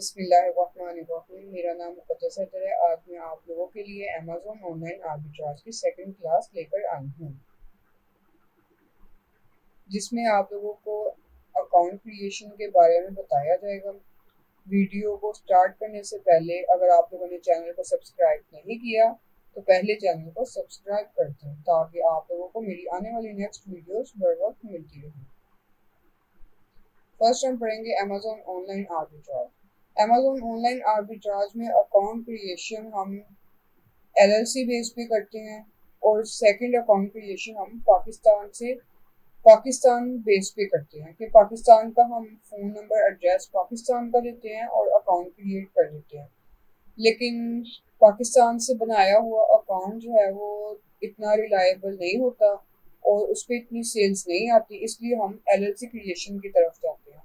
बिस्मिल्लाहिर्रहमानिर्रहीम। मेरा नाम मुक़द्दस है। आज मैं आप लोगों के लिए अमेज़न ऑनलाइन आर्बिट्राज की सेकंड क्लास लेकर आई हूँ, जिसमें आप लोगों को अकाउंट क्रिएशन के बारे में बताया जाएगा। वीडियो को स्टार्ट करने से पहले अगर आप लोगों ने चैनल को सब्सक्राइब नहीं किया तो पहले चैनल को सब्सक्राइब कर दें, ताकि आप लोगों को मेरी आने वाली नेक्स्ट वीडियोस बर वक्त मिलती रहे। फर्स्ट हम पढ़ेंगे Amazon online arbitrage. Amazon online arbitrage में अकाउंट क्रिएशन हम एलएलसी बेस पे करते हैं और सेकंड अकाउंट क्रिएशन हम पाकिस्तान बेस पे करते हैं कि पाकिस्तान का हम फ़ोन नंबर एड्रेस पाकिस्तान का देते हैं और अकाउंट क्रिएट कर देते हैं। लेकिन पाकिस्तान से बनाया हुआ अकाउंट जो है वो इतना रिलायबल नहीं होता और उस पर इतनी सेल्स नहीं आती, इसलिए हम एलएलसी क्रिएशन की तरफ जाते हैं,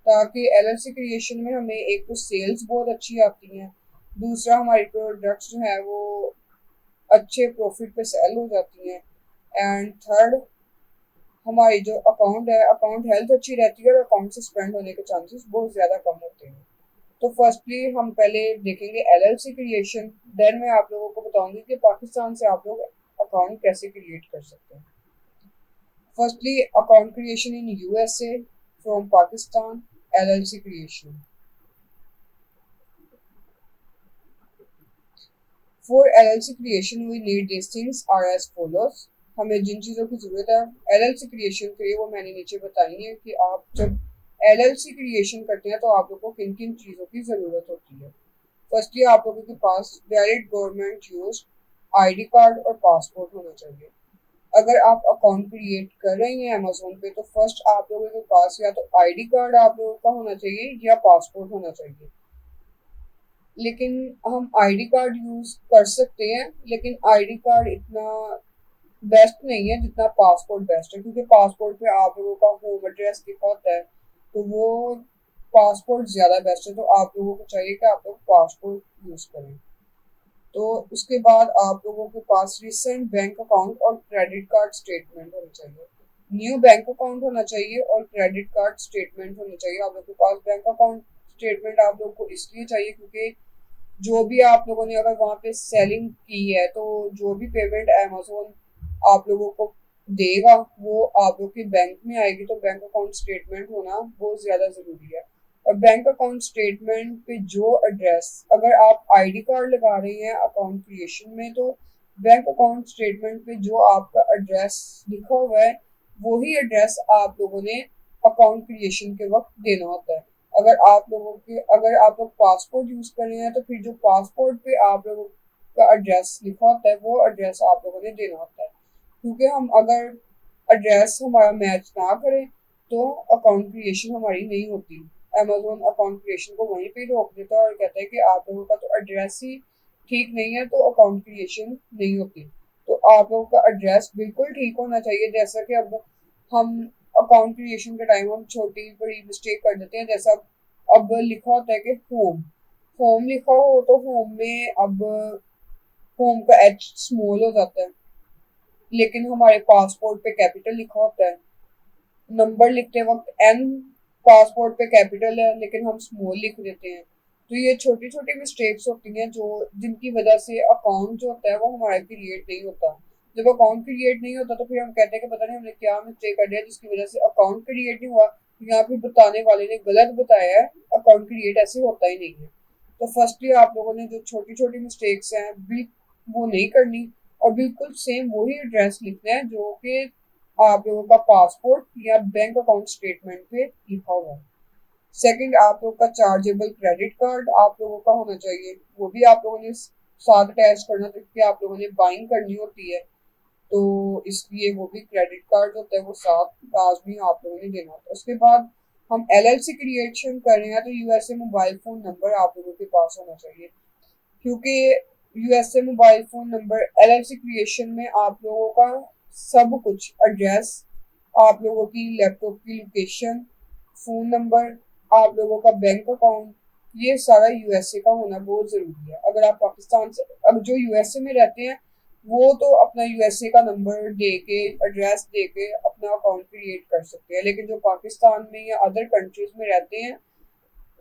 ताकि एलएलसी क्रिएशन में हमें एक तो सेल्स बहुत अच्छी आती हैं, दूसरा हमारी प्रोडक्ट्स जो है वो अच्छे प्रॉफिट पे सेल हो जाती हैं, एंड थर्ड हमारी जो अकाउंट है अकाउंट हेल्थ अच्छी रहती है और अकाउंट से स्पेंड होने के चांसेस बहुत ज़्यादा कम होते हैं। तो फर्स्टली हम पहले देखेंगे एलएलसी क्रिएशन, देन मैं आप लोगों को बताऊंगी कि पाकिस्तान से आप लोग अकाउंट कैसे क्रिएट कर सकते हैं। Firstly account creation in USA from Pakistan, LLC creation. For LLC creation we need this things are as follows. हमें जिन चीज़ों की ज़रूरत है एलएलसी क्रिएशन के लिए वो मैंने नीचे बताई है कि आप जब एलएलसी क्रिएशन करते हैं तो आप लोगों को किन किन चीज़ों की ज़रूरत होती है। फर्स्टली आप लोगों के पास valid government use ID card और पासपोर्ट होना चाहिए। अगर आप अकाउंट क्रिएट कर रहे हैं अमेजोन पे तो फर्स्ट आप लोगों के पास या तो आईडी कार्ड आप लोगों का होना चाहिए या पासपोर्ट होना चाहिए। लेकिन हम आईडी कार्ड यूज कर सकते हैं, लेकिन आईडी कार्ड इतना बेस्ट नहीं है जितना पासपोर्ट बेस्ट है, क्योंकि पासपोर्ट पे आप लोगों का होम एड्रेस लिखा होता है, तो वो पासपोर्ट ज़्यादा बेस्ट है। तो आप लोगों को चाहिए कि आप लोग पासपोर्ट यूज़ करें। तो उसके बाद आप लोगों के पास रिसेंट बैंक अकाउंट और क्रेडिट कार्ड स्टेटमेंट होनी चाहिए। न्यू बैंक अकाउंट होना चाहिए और क्रेडिट कार्ड स्टेटमेंट होनी चाहिए। आप लोगों के पास बैंक अकाउंट स्टेटमेंट आप लोगों को इसलिए चाहिए क्योंकि जो भी आप लोगों ने अगर वहाँ पे सेलिंग की है तो जो भी पेमेंट अमेजोन आप लोगों को देगा वो आप लोग के बैंक में आएगी, तो बैंक अकाउंट स्टेटमेंट होना बहुत ज़्यादा ज़रूरी है। और बैंक अकाउंट स्टेटमेंट पे जो एड्रेस, अगर आप आईडी कार्ड लगा रहे हैं अकाउंट क्रिएशन में तो बैंक अकाउंट स्टेटमेंट पे जो आपका एड्रेस लिखा हुआ है वही एड्रेस आप लोगों ने अकाउंट क्रिएशन के वक्त देना होता है। अगर आप लोग पासपोर्ट यूज कर रहे हैं तो फिर जो पासपोर्ट पे आप लोगों का एड्रेस लिखा होता है वो एड्रेस आप लोगों ने देना होता है, क्योंकि हम अगर एड्रेस हमारा मैच ना करें तो अकाउंट क्रिएशन हमारी नहीं होती। अमेजोन अकाउंट क्रिएशन को वहीं पे रोक देता है और कहता है कि आप लोगों का तो एड्रेस ही ठीक नहीं है तो अकाउंट क्रिएशन नहीं होती। तो आप लोगों का एड्रेस बिल्कुल ठीक होना चाहिए। जैसा कि अब हम अकाउंट क्रिएशन के टाइम हम छोटी बड़ी मिस्टेक कर देते हैं, जैसा अब लिखा होता है कि होम होम लिखा हो तो होम में अब होम का एच स्मॉल हो जाता है, लेकिन हमारे पासपोर्ट पे कैपिटल लिखा होता है। नंबर लिखते वक्त एन पासपोर्ट पे कैपिटल है लेकिन हम स्मॉल लिख देते हैं। तो ये छोटी छोटी मिस्टेक्स होती हैं जो जिनकी वजह से अकाउंट जो होता है वो हमारा क्रिएट नहीं होता। जब अकाउंट क्रिएट नहीं होता तो फिर हम कहते हैं कि पता नहीं हमने क्या मिस्टेक कर दिया जिसकी वजह से अकाउंट क्रिएट नहीं हुआ। यहाँ पे बताने वाले ने गलत बताया है, अकाउंट क्रिएट ऐसे होता ही नहीं है। तो फर्स्टली आप लोगों ने जो छोटी छोटी मिस्टेक्स हैं वो नहीं करनी और बिल्कुल सेम वही एड्रेस लिखना है जो कि आप लोगों का पासपोर्ट या बैंक अकाउंट स्टेटमेंट पे लिखा हुआ है। सेकंड, आप लोग का चार्जेबल क्रेडिट कार्ड आप लोगों का होना चाहिए, वो भी आप लोगों ने साथ अटैच करना क्योंकि आप लोगों ने बाइंग करनी होती है, तो इसलिए वो भी क्रेडिट कार्ड होता है वो साथ लाजमी आप लोगों ने देना होता है। उसके बाद हम एलएलसी क्रिएशन कर रहे हैं तो यूएसए मोबाइल फ़ोन नंबर आप लोगों के पास होना चाहिए, क्योंकि USA mobile phone number LLC creation में आप लोगों का सब कुछ एड्रेस, आप लोगों की लैपटॉप की लोकेशन, फ़ोन नंबर, आप लोगों का बैंक अकाउंट, ये सारा यूएसए का होना बहुत ज़रूरी है। अगर आप पाकिस्तान से, अब जो यूएसए में रहते हैं वो तो अपना यूएसए का नंबर दे के एड्रेस दे के अपना अकाउंट क्रिएट कर सकते हैं, लेकिन जो पाकिस्तान में या अदर कंट्रीज में रहते हैं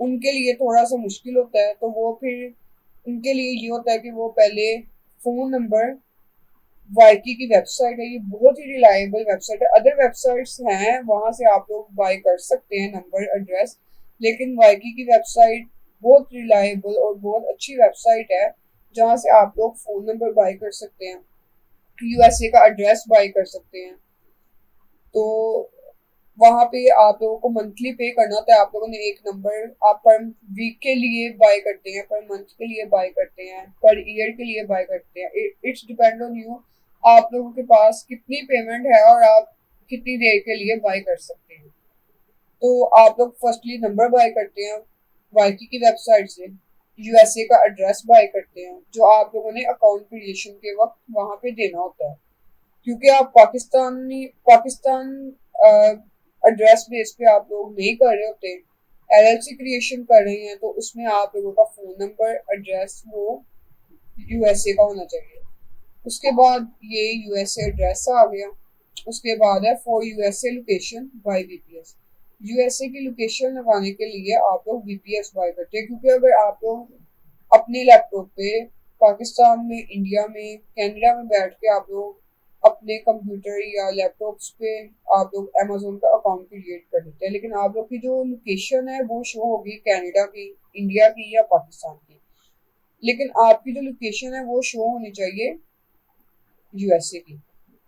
उनके लिए थोड़ा सा मुश्किल होता है। तो वो फिर उनके लिए ये होता है कि वो पहले फ़ोन नंबर, वाइकी की वेबसाइट है, ये बहुत ही रिलायबल वेबसाइट है। अदर वेबसाइट्स हैं वहाँ से आप लोग बाय कर सकते हैं नंबर एड्रेस, लेकिन वाइकी की वेबसाइट बहुत रिलायबल और बहुत अच्छी वेबसाइट है जहाँ से आप लोग फ़ोन नंबर बाय कर सकते हैं, यूएसए का एड्रेस बाय कर सकते हैं। तो वहाँ पे आप लोगों को मंथली पे करना होता है। आप लोगों ने एक नंबर आप पर वीक के लिए बाय करते हैं, पर मंथ के लिए बाय करते हैं, पर ईयर के लिए बाय करते हैं। इट्स डिपेंड ऑन यू, आप लोगों के पास कितनी पेमेंट है और आप कितनी देर के लिए बाय कर सकते हैं। तो आप लोग फर्स्टली नंबर बाय करते हैं वाइकी की वेबसाइट से, यूएसए का एड्रेस बाय करते हैं जो आप लोगों ने अकाउंट क्रिएशन के वक्त वहाँ पे देना होता है। क्योंकि आप पाकिस्तान एड्रेस बेस पे आप लोग नहीं कर रहे होते, एलएलसी क्रिएशन कर रहे हैं, तो उसमें आप लोगों का फोन नंबर एड्रेस वो यूएसए का होना चाहिए। उसके बाद ये यूएसए एड्रेस आ गया। उसके बाद है for USA location bye VPS. USA की लोकेशन लगाने के लिए आप लोग वीपीएस बाय करते हैं, क्योंकि अगर आप लोग अपने लैपटॉप पे पाकिस्तान में, इंडिया में, कनाडा में बैठ के आप लोग अपने कंप्यूटर या लैपटॉप्स पे आप लोग अमेजोन का अकाउंट क्रिएट कर देते हैं, लेकिन आप लोग की जो लोकेशन है वो शो होगी कनाडा की, इंडिया की या पाकिस्तान की, लेकिन आपकी जो लोकेशन है वो शो होनी चाहिए यूएसए की।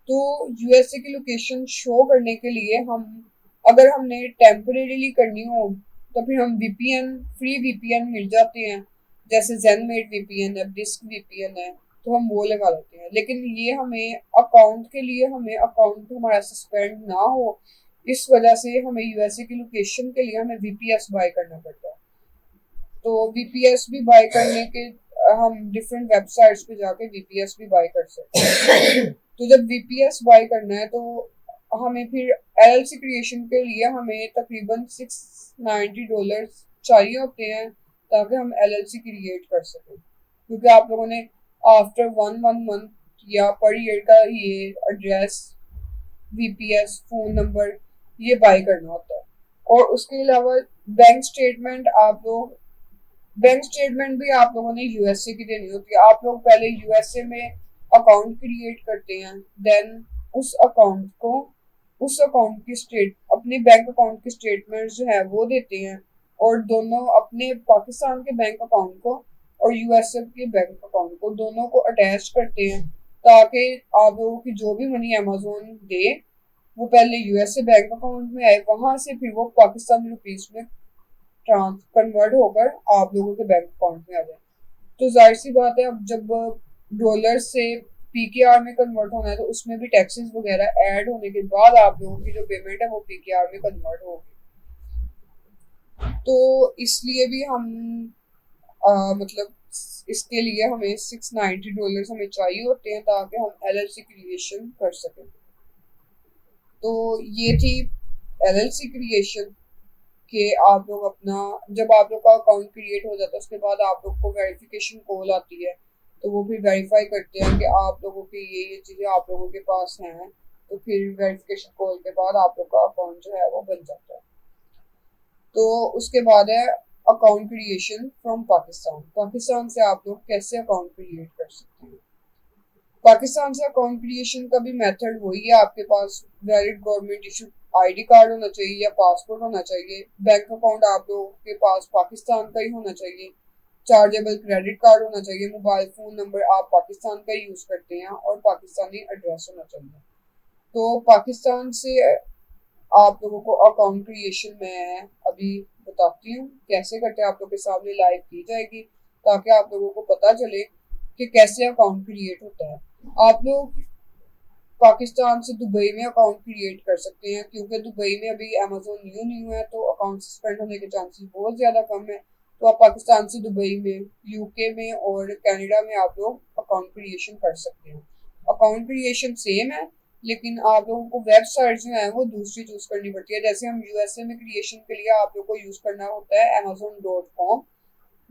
तो यूएसए की लोकेशन शो करने के लिए हम, अगर हमने टेम्परेरीली करनी हो तो फिर हम वीपीएन, फ्री वीपीएन मिल जाते हैं, जैसे जेनमेड वीपीएन है, डिस्क वीपीएन है, तो हम वो लगा लेते हैं। लेकिन ये हमें अकाउंट के लिए, हमें अकाउंट हमारा सस्पेंड ना हो, इस वजह से हमें यूएसए की लोकेशन के लिए हमें वीपीएस बाय करना पड़ता है। तो वीपीएस भी बाय करने के हम डिफरेंट वेबसाइट्स पे जाके वीपीएस भी बाय कर सकते हैं। तो जब वीपीएस बाय करना है तो हमें फिर एलएलसी क्रिएशन के लिए हमें तकरीबन $690 चाहिए होते हैं, ताकि हम एलएलसी क्रिएट कर सकें। क्योंकि आप लोगों ने आफ्टर वन मंथ या पर ईयर का ये एड्रेस, वीपीएस, फोन नंबर ये बाय करना होता है। और उसके अलावा बैंक स्टेटमेंट भी आप लोगों ने यूएसए की देनी होती है। आप लोग पहले यूएसए में अकाउंट क्रिएट करते हैं, देन उस अकाउंट की अपने बैंक अकाउंट की स्टेटमेंट जो है वो देते हैं, और दोनों अपने पाकिस्तान के बैंक अकाउंट को और यूएसए के बैंक अकाउंट को दोनों को अटैच करते हैं, ताकि आप लोगों की जो भी मनी अमेजोन दे वो पहले यूएसए बैंक अकाउंट में आए, वहां से फिर वो पाकिस्तानी रुपीस में कन्वर्ट होकर आप लोगों के बैंक अकाउंट में आ जाए। तो जाहिर सी बात है, अब जब डॉलर से पीकेआर में कन्वर्ट होना है तो उसमें भी टैक्सेस वगैरह ऐड होने के बाद आप लोगों की जो पेमेंट है वो पीकेआर में कन्वर्ट होगी। तो इसलिए भी हम मतलब इसके लिए हमें $690 हमें चाहिए होते हैं, ताकि हम एलएलसी क्रिएशन कर सकें। तो ये थी एलएलसी क्रिएशन कि आप लोग अपना, जब आप लोग का अकाउंट क्रिएट हो जाता है उसके बाद आप लोग को वेरिफिकेशन कॉल आती है, तो वो फिर वेरीफाई करते हैं कि आप लोगों की ये चीज़ें आप लोगों के पास हैं, तो फिर वेरिफिकेशन कॉल के बाद आप लोग का अकाउंट जो है वो बन जाता है। तो उसके बाद है account creation from Pakistan. Pakistan से आप लोग कैसे अकाउंट क्रिएट कर सकते हैं। पाकिस्तान से अकाउंट क्रिएशन का भी मेथड वही है, आपके पास valid government issue ID card होना चाहिए या पासपोर्ट होना चाहिए, बैंक अकाउंट आप लोगों के पास पाकिस्तान का ही होना चाहिए, चार्जेबल क्रेडिट कार्ड होना चाहिए, मोबाइल फोन नंबर आप पाकिस्तान का यूज करते हैं, और पाकिस्तानी एड्रेस होना चाहिए। तो पाकिस्तान से आप लोगों को अकाउंट क्रिएशन मैं अभी बताती हूँ कैसे करते हैं, आप लोग के सामने लाइव की जाएगी, ताकि आप लोगों को पता चले कि कैसे अकाउंट क्रिएट होता है। आप लोग पाकिस्तान से दुबई में अकाउंट क्रिएट कर सकते हैं, क्योंकि दुबई में अभी अमेजोन न्यू है, तो अकाउंट सस्पेंड होने के चांसेस बहुत ज़्यादा कम है। तो आप पाकिस्तान से दुबई में, यूके में और कनाडा में आप लोग अकाउंट क्रिएशन कर सकते हैं। अकाउंट क्रिएशन सेम है, लेकिन आप लोगों को वेबसाइट जो है वो दूसरी चूज करनी पड़ती है। जैसे हम यूएसए में क्रिएशन के लिए आप लोग को यूज करना होता है amazon.com।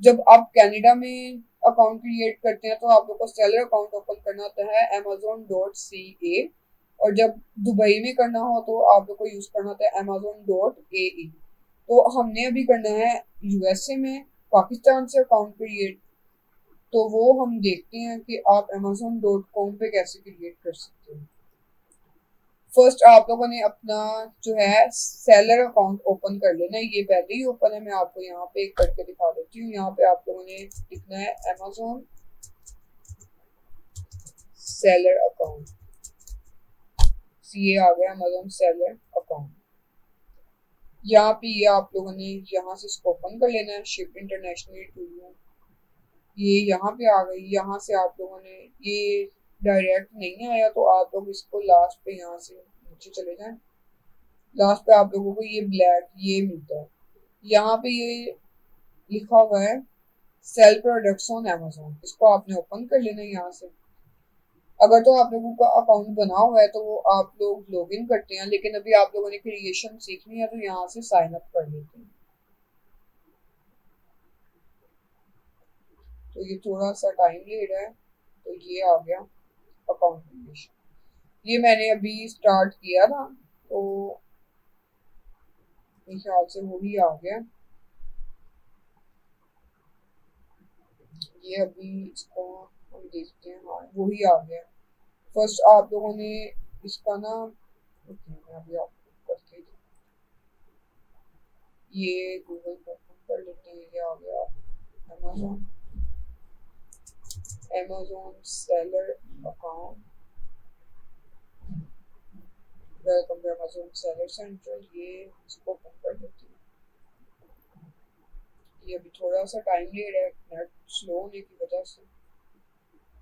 जब आप कनाडा में अकाउंट क्रिएट करते हैं तो आप लोग को सेलर अकाउंट ओपन करना होता है amazon.ca, और जब दुबई में करना हो तो आप लोग को यूज करना होता है amazon.ae। तो हमने अभी करना है यूएसए में पाकिस्तान से अकाउंट क्रिएट। तो वो हम देखते हैं कि आप amazon.com पे कैसे क्रिएट कर सकते हैं। फर्स्ट आप लोगों ने अपना जो है सेलर अकाउंट ओपन कर लेना है। ये पहले ही ओपन है, मैं आपको यहाँ पे एक करके दिखा देती हूँ। यहाँ पे आप लोगों ने लिखना है amazon सेलर अकाउंट। ये आ गया amazon सेलर अकाउंट। यहाँ पे ये आप लोगों ने यहाँ से इसको ओपन कर लेना है, शिप इंटरनेशनल टू यू। ये यहाँ पे आ गई। यहाँ से आप लोगों ने ये डायरेक्ट नहीं आया तो आप लोग इसको लास्ट पे यहाँ से नीचे चले जाएं। लास्ट पे आप लोगों को ये ब्लैक ये मिलता है। यहाँ पे ये लिखा हुआ है सेल प्रोडक्ट्स ऑन अमेजोन, इसको आपने ओपन कर लेना है यहाँ से। अगर तो आप लोगों का अकाउंट बना हुआ है तो वो आप लोग लॉग इन करते हैं, लेकिन अभी आप लोगों ने क्रिएशन सीखनी है तो यहाँ से साइन अप कर लेते हैं। तो ये थोड़ा सा टाइम ले रहा है। तो ये आ गया अकाउंट क्रिएशन। ये मैंने अभी स्टार्ट किया था तो मेरे ख्याल से वही आ गया। ये अभी इसको हम देखते हैं। हाँ वही आ गया। फर्स्ट आप लोगों ने इसका ना मैं अभी आपको करके ये गूगल पर कर लेते हैं। ये आ गया Amazon seller account. Welcome to Amazon seller centre. ये इसको ओपन कर देते हैं। ये अभी थोड़ा सा टाइम ले रहा है नेट स्लो होने की वजह से।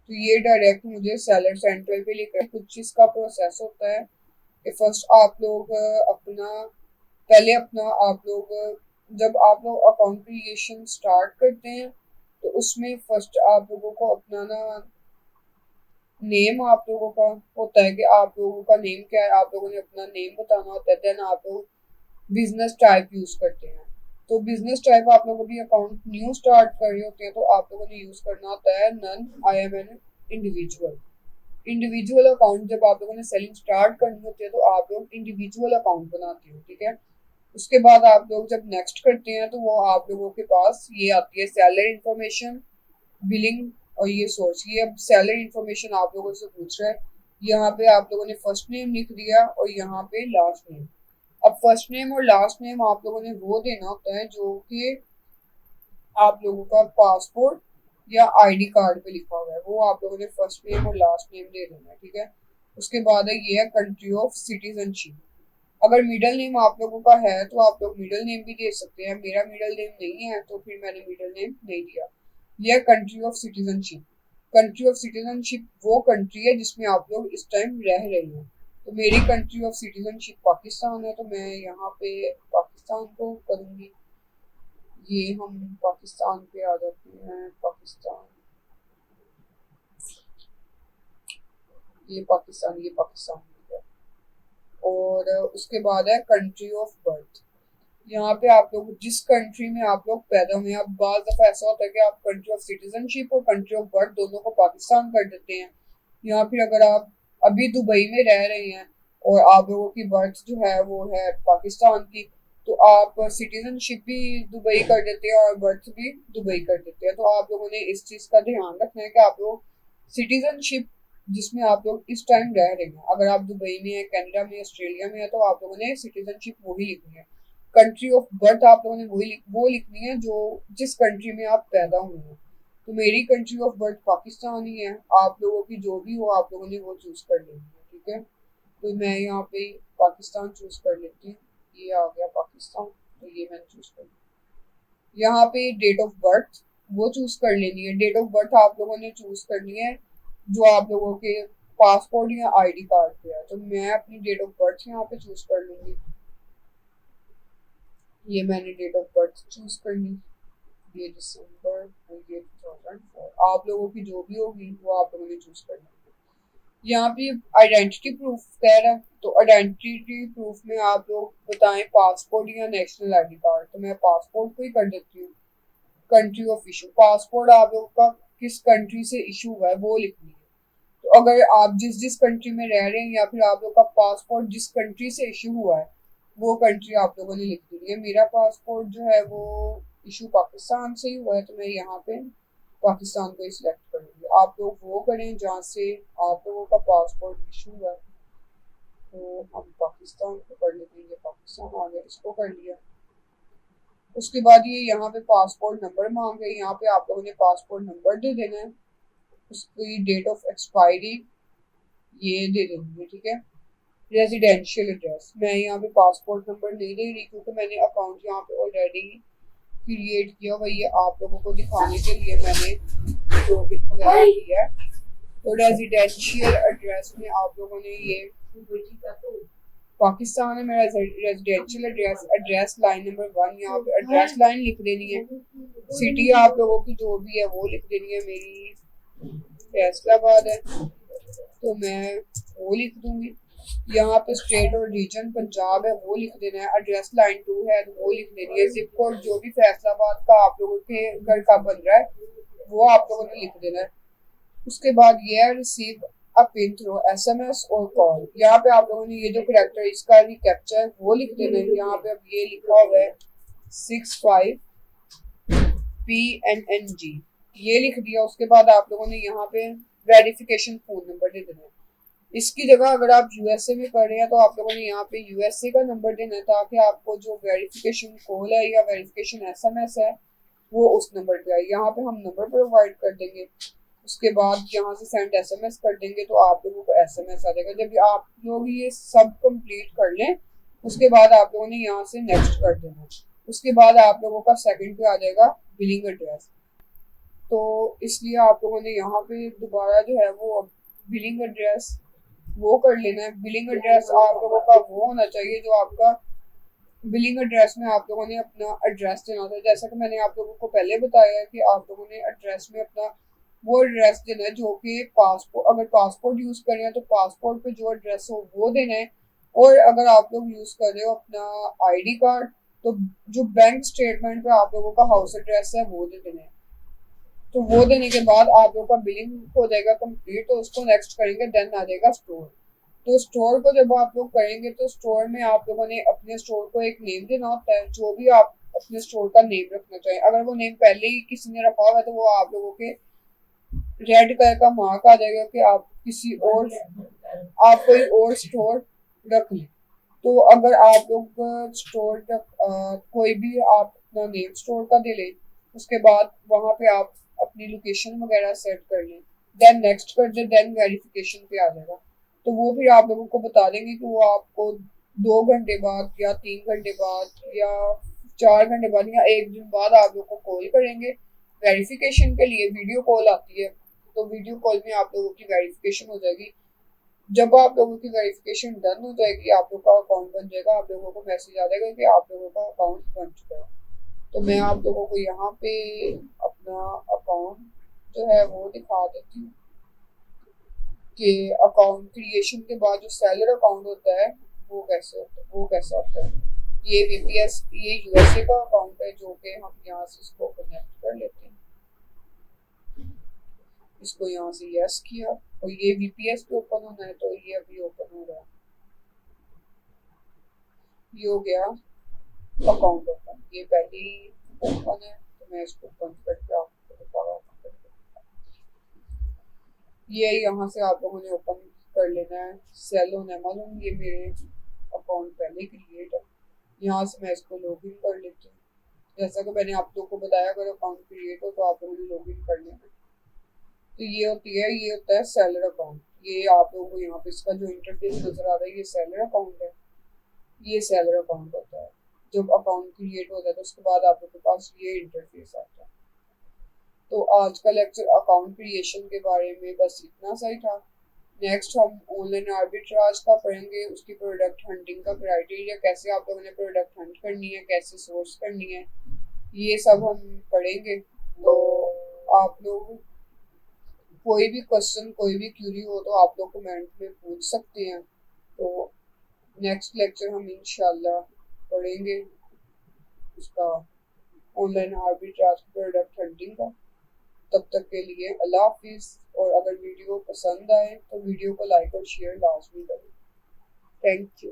तो ये डायरेक्ट मुझे सेलर सेंटर पे लेकर कुछ इसका प्रोसेस होता है कि फर्स्ट आप लोग अपना आप लोग जब आप लोग अकाउंट क्रिएशन स्टार्ट करते हैं तो उसमें फर्स्ट आप लोगों को अपना ना नेम आप लोगों का होता है कि आप लोगों का नेम क्या है। आप लोगों ने अपना नेम बताना होता है। देन आप लोग बिजनेस टाइप यूज करते हैं। तो बिजनेस टाइप आप लोग अभी अकाउंट न्यू स्टार्ट कर रहे होते हैं तो आप लोगों ने यूज करना होता है none I am an individual. Individual account जब आप लोगों ने सेलिंग स्टार्ट करनी होती है तो आप लोग इंडिविजुअल अकाउंट बनाते हो, ठीक है। उसके बाद आप लोग जब नेक्स्ट करते हैं तो वो आप लोगों के पास ये आती है सैलरी इंफॉर्मेशन, बिलिंग और ये सोर्स। ये अब सैलरी इंफॉर्मेशन आप लोगों से पूछ रहा है। यहाँ पे आप लोगों ने फर्स्ट नेम लिख दिया और यहाँ पे लास्ट नेम। अब फर्स्ट नेम और लास्ट नेम आप लोगों ने वो देना होता है जो कि आप लोगों का पासपोर्ट या आईडी कार्ड पे लिखा हुआ है। वो आप लोगों ने फर्स्ट नेम और लास्ट नेम दे देना है, ठीक है। उसके बाद है ये है कंट्री ऑफ सिटीजनशिप। अगर मिडिल नेम आप लोगों का है तो आप लोग मिडिल नेम भी दे सकते हैं। मेरा मिडिल नेम नहीं है तो फिर मैंने मिडिल नेम नहीं दिया। यह country of citizenship. Country of citizenship वो कंट्री है जिसमें आप लोग इस टाइम रह रहे हैं। तो मेरी कंट्री ऑफ सिटीजनशिप पाकिस्तान है तो मैं यहाँ पे पाकिस्तान को करूँगी। ये हम पाकिस्तान पे आ जाते हैं। पाकिस्तान, ये पाकिस्तान है। और उसके बाद है कंट्री ऑफ बर्थ। यहाँ पे आप लोग जिस कंट्री में आप लोग पैदा हुए हैं। अब बार दफा ऐसा होता है कि आप कंट्री ऑफ सिटीजनशिप और कंट्री ऑफ बर्थ दोनों को पाकिस्तान कर देते हैं। या फिर अगर आप अभी दुबई में रह रहे हैं और आप लोगों की बर्थ जो है वो है पाकिस्तान की तो आप सिटीजनशिप भी दुबई कर देते हैं और बर्थ भी दुबई कर देते हैं। तो आप लोगों ने इस चीज का ध्यान रखना है कि आप लोग सिटीजनशिप जिसमें आप लोग इस टाइम रह रहे हैं, अगर आप दुबई में है, कनाडा में, ऑस्ट्रेलिया में है तो आप लोगों ने सिटीजनशिप वही लिखनी है। कंट्री ऑफ बर्थ आप लोगों ने वो लिखनी है जो जिस कंट्री में आप पैदा हुए हैं। तो मेरी कंट्री ऑफ बर्थ पाकिस्तान ही है। आप लोगों की जो भी हो आप लोगों ने वो चूज कर लेनी है, ठीक है। तो मैं यहाँ पे पाकिस्तान चूज कर लेती हूँ। ये आ गया पाकिस्तान तो ये मैंने चूज कर लिया। यहाँ पे डेट ऑफ बर्थ वो चूज कर लेनी है। डेट ऑफ बर्थ आप लोगों ने चूज करनी है जो आप लोगों के पासपोर्ट या आईडी कार्ड पे है। तो मैं अपनी डेट ऑफ बर्थ यहाँ पे चूज कर लूंगी। ये मैंने डेट ऑफ बर्थ चूज कर ली। ये दिसंबर और ये 2004। आप लोगों की जो भी होगी वो आप लोगों ने चूज कर ली। यहाँ पे आइडेंटिटी प्रूफ कह रहा है तो आइडेंटिटी प्रूफ में आप लोग बताएं पासपोर्ट या नेशनल आईडी कार्ड। तो मैं पासपोर्ट को ही कर देती हूँ। कंट्री ऑफ इशू, पासपोर्ट आप लोग का किस कंट्री से इशू हुआ है वो लिखनी है। तो अगर आप जिस जिस कंट्री में रह रहे हैं या फिर आप लोग का पासपोर्ट जिस कंट्री से इशू हुआ है वो कंट्री आप लोगों ने लिख दी है। मेरा पासपोर्ट जो है वो इशू पाकिस्तान से ही हुआ है, तो मैं यहाँ पे पाकिस्तान को ही सिलेक्ट करूँगी। आप लोग वो करें जहाँ से आप लोगों का पासपोर्ट इशू हुआ है। तो हम पाकिस्तान को कर लेते हैं, ये पाकिस्तान आ गया, इसको कर लिया। उसके बाद ये यहाँ पे पासपोर्ट नंबर मांग रहे हैं, यहाँ पे आप लोगों ने पासपोर्ट नंबर दे देना है, उसकी डेट ऑफ एक्सपायरी ये दे देंगे, ठीक है। रेजिडेंशियल एड्रेस मैं यहाँ पे पासपोर्ट नंबर नहीं दे रही क्योंकि मैंने अकाउंट यहाँ पे ऑलरेडी क्रिएट किया हुआ, ये आप लोगों को दिखाने के लिए मैंने जो बिल वगैरह किया है। तो रेजिडेंशियल एड्रेस में आप लोगों ने ये पाकिस्तान है मेरा residential address, address line number 1, यहाँ पे एड्रेस लाइन लिख देनी है। सिटी आप लोगों की जो भी है वो लिख देनी है। मेरी फैसलाबाद है तो मैं वो लिख दूंगी। यहाँ पे स्टेट और रीजन पंजाब है वो लिख देना है। एड्रेस लाइन 2 है तो वो लिख देनी है। जिप कोड जो भी फैसलाबाद का आप लोगों के घर का बन रहा है वो आप लोगों ने लिख देना है। उसके बाद ये है receive a pin through SMS और कॉल, यहाँ पे आप लोगों ने ये जो करेक्टर इसका रिकैप्चर है वो लिख देना है। यहाँ पे अब ये लिखा हुआ है 65 PNNG, ये लिख दिया। उसके बाद आप लोगों ने यहाँ पे वेरिफिकेशन फोन नंबर दे देना है। इसकी जगह अगर आप USA में कर रहे हैं तो आप लोगों ने यहाँ पे USA का नंबर देना है ताकि आपको जो वेरिफिकेशन कॉल है या वेरिफिकेशन SMS है वो उस नंबर पे आए। यहाँ पे हम नंबर प्रोवाइड कर देंगे। उसके बाद यहाँ से सेंड SMS कर देंगे तो आप लोगों को SMS आ जाएगा। जब आप लोग ये सब कंप्लीट कर लें उसके बाद आप लोगों ने यहाँ से नेक्स्ट कर देना। उसके बाद आप लोगों का सेकंड पे आ जाएगा बिलिंग एड्रेस। तो इसलिए आप लोगों ने यहाँ पे दोबारा जो है वो बिलिंग एड्रेस वो कर लेना है। बिलिंग एड्रेस आप लोगों का वो होना चाहिए जो आपका बिलिंग एड्रेस में आप लोगों ने अपना एड्रेस देना था। जैसा कि मैंने आप लोगों को पहले बताया है कि आप लोगों ने एड्रेस में अपना वो एड्रेस देना है जो कि पासपोर्ट, अगर पासपोर्ट यूज कर रहे हैं तो पासपोर्ट पे जो एड्रेस हो वो देना है। और अगर आप लोग यूज कर रहे हो अपना ID कार्ड तो जो बैंक स्टेटमेंट पे आप लोगों का हाउस एड्रेस है वो दे देना है। तो वो देने के बाद आप लोगों का बिलिंग हो जाएगा कंप्लीट। तो उसको नेक्स्ट करेंगे, देन आ जाएगा स्टोर। तो स्टोर को जब आप लोग करेंगे तो स्टोर में आप लोगों ने अपने स्टोर को एक नेम देना होता है, जो भी आप अपने स्टोर का नेम रखना चाहें। अगर वो नेम पहले ही किसी ने रखा हुआ है तो वो आप लोगों के रेड कलर का मार्क आ जाएगा कि आप किसी और आप कोई और स्टोर रख लें। तो अगर आप लोग स्टोर कोई भी आप अपना नेम स्टोर का दे लें उसके बाद वहां पे आप अपनी लोकेशन वगैरह सेट कर लें, देन नेक्स्ट कर दे, देन वेरिफिकेशन पे आ जाएगा। तो वो फिर आप लोगों को बता देंगे कि वो आपको 2 घंटे बाद या 3 घंटे बाद या 4 घंटे बाद या 1 दिन बाद आप लोग को कॉल करेंगे वेरिफिकेशन के लिए। वीडियो कॉल आती है तो वीडियो कॉल में आप लोगों की वेरिफिकेशन हो जाएगी। जब आप लोगों की वेरिफिकेशन डन हो जाएगी आप लोग का अकाउंट बन जाएगा। आप लोगों को मैसेज आ जाएगा कि आप लोगों का अकाउंट बन चुका है। तो मैं आप लोगों को यहाँ पे अपना अकाउंट जो है वो दिखा देती हूँ कि अकाउंट क्रिएशन के बाद जो सेलर अकाउंट होता है वो कैसा होता है। ये VPS ये USA का अकाउंट है जो कि हम यहाँ से इसको कनेक्ट कर लेते हैं। इसको यहाँ से यस किया और ये VPS पे ओपन होना है तो ये अभी ओपन हो रहा है। ये हो गया अकाउंट ओपन, ये पहली ओपन है तो मैं इसको बंद करके आपको दोबारा ओपन करके ये यहाँ से आप लोगों ने ओपन कर लेना है। सेल ऑन अमेज़न ये मेरे अकाउंट पहले क्रिएट है। यहाँ से मैं इसको लॉगिन कर लेती हूँ। जैसा कि मैंने आप लोगों को बताया अगर अकाउंट क्रिएट हो तो आप लोगों ने लॉगिन कर लेना है। तो ये होता है सेलर अकाउंट। ये आप लोगों को यहाँ पे इसका जो इंटरफेस नजर आ रहा है ये सेलर अकाउंट है। ये सेलर अकाउंट होता है। जब अकाउंट क्रिएट होता है तो उसके बाद आप लोगों के पास ये इंटरफेस आता है। तो आज का लेक्चर अकाउंट क्रिएशन के बारे में बस इतना सा ही था। नेक्स्ट हम ऑनलाइन आर्बिट्राज का पढ़ेंगे, उसकी प्रोडक्ट हंटिंग का क्राइटेरिया, कैसे आप लोगों ने प्रोडक्ट हंट करनी है, कैसे सोर्स करनी है, ये सब हम पढ़ेंगे। तो आप लोग कोई भी क्वेश्चन कोई भी क्यूरी हो तो आप लोग कमेंट में पूछ सकते हैं। तो नेक्स्ट लेक्चर हम इंशाल्लाह पढ़ेंगे उसका ऑनलाइन आर्बिट्राज प्रोडक्ट हंटिंग का। तब तक के लिए अल्लाह हाफिज। और अगर वीडियो पसंद आए तो वीडियो को लाइक और शेयर लाजमी करें। Thank you.